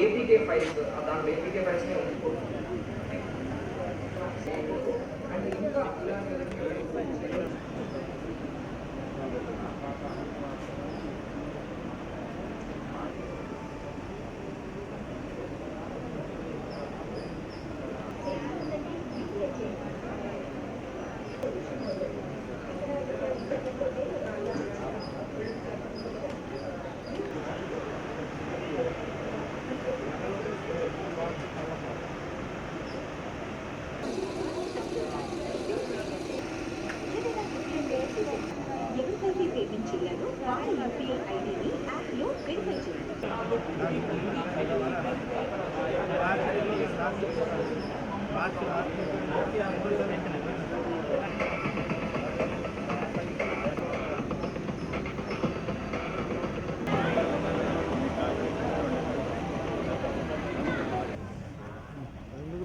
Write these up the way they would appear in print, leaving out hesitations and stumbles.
APK files దాంట్లో APK ఫైల్స్ని ఉంచుకోవచ్చు. And ఇంకా ఎవరికైతే పేమెంట్ చేయాలో వాళ్ళ యూపీఐ ఐడిని యాప్లో వెరిఫై చేయండి.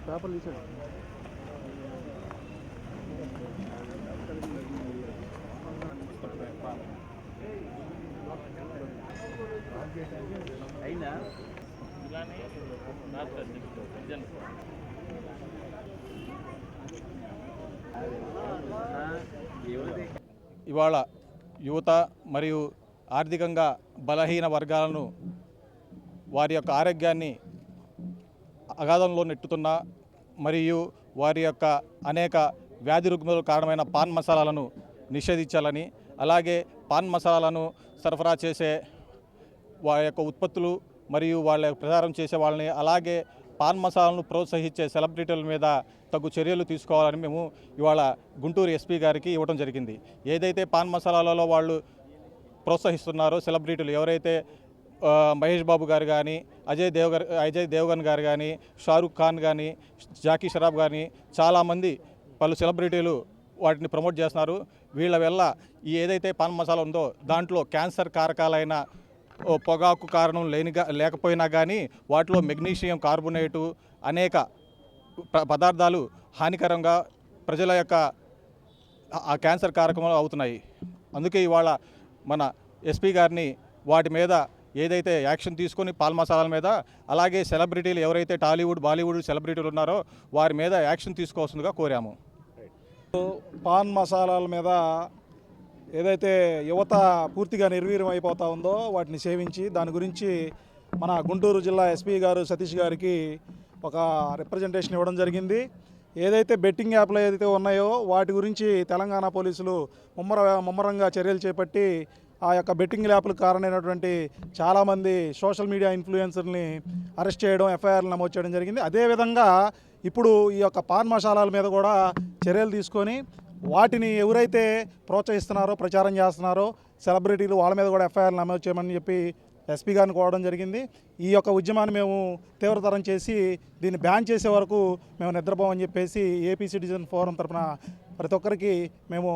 పేపర్లు ఇచ్చాడు. అయినా ఇవాళ యువత మరియు ఆర్థికంగా బలహీన వర్గాలను వారి యొక్క ఆరోగ్యాన్ని అగాధంలో నెట్టుతున్న మరియు వారి యొక్క అనేక వ్యాధి రుగ్మతలకు కారణమైన పాన్ మసాలాలను నిషేధించాలని, అలాగే పాన్ మసాలాలను సరఫరా చేసే వారి యొక్క ఉత్పత్తులు మరియు వాళ్ళ ప్రచారం చేసే వాళ్ళని, అలాగే పాన్ మసాలాలను ప్రోత్సహించే సెలబ్రిటీల మీద తగు చర్యలు తీసుకోవాలని మేము ఇవాళ గుంటూరు ఎస్పీ గారికి ఇవ్వడం జరిగింది. ఏదైతే పాన్ మసాలాలలో వాళ్ళు ప్రోత్సహిస్తున్నారో సెలబ్రిటీలు ఎవరైతే మహేష్ బాబు గారు కానీ, అజయ్ దేవగన్ గారు కానీ, షారుఖ్ ఖాన్ కానీ, జాకీ షరాఫ్ కానీ చాలామంది పలు సెలబ్రిటీలు వాటిని ప్రమోట్ చేస్తున్నారు. వీళ్ళ వల్ల ఈ ఏదైతే పాన్ మసాలా ఉందో దాంట్లో క్యాన్సర్ కారకాలైన పొగాకు కారణం లేకపోయినా కానీ వాటిలో మెగ్నీషియం కార్బోనేటు అనేక పదార్థాలు హానికరంగా ప్రజల యొక్క ఆ క్యాన్సర్ కారకంలో అవుతున్నాయి. అందుకే ఇవాళ మన ఎస్పీ గారిని వాటి మీద ఏదైతే యాక్షన్ తీసుకొని పాన్ మసాలాల మీద, అలాగే సెలబ్రిటీలు ఎవరైతే టాలీవుడ్ బాలీవుడ్ సెలబ్రిటీలు ఉన్నారో వారి మీద యాక్షన్ తీసుకోవాల్సిందిగా కోరాము. పాన్ మసాలాల మీద ఏదైతే యువత పూర్తిగా నిర్వీర్యం అయిపోతూ ఉందో వాటిని సేవించి దాని గురించి మన గుంటూరు జిల్లా ఎస్పీ గారు సతీష్ గారికి ఒక రిప్రజెంటేషన్ ఇవ్వడం జరిగింది. ఏదైతే బెట్టింగ్ యాప్లు ఏదైతే ఉన్నాయో వాటి గురించి తెలంగాణ పోలీసులు ముమ్మరంగా చర్యలు చేపట్టి ఆ యొక్క బెట్టింగ్ యాప్లకు కారణమైనటువంటి చాలామంది సోషల్ మీడియా ఇన్ఫ్లుయెన్సర్ని అరెస్ట్ చేయడం, ఎఫ్ఐఆర్లు నమోదు చేయడం జరిగింది. అదేవిధంగా ఇప్పుడు ఈ యొక్క పాన్ మసాలాల మీద కూడా చర్యలు తీసుకొని వాటిని ఎవరైతే ప్రోత్సహిస్తున్నారో ప్రచారం చేస్తున్నారో సెలబ్రిటీలు వాళ్ళ మీద కూడా ఎఫ్ఐఆర్లు నమోదు చేయమని చెప్పి ఎస్పీ గారిని కోరడం జరిగింది. ఈ యొక్క ఉద్యమాన్ని మేము తీవ్రతరం చేసి దీన్ని బ్యాన్ చేసే వరకు మేము నిద్రపోమని చెప్పేసి ఏపీ సిటిజన్ ఫోరం తరఫున ప్రతి ఒక్కరికి మేము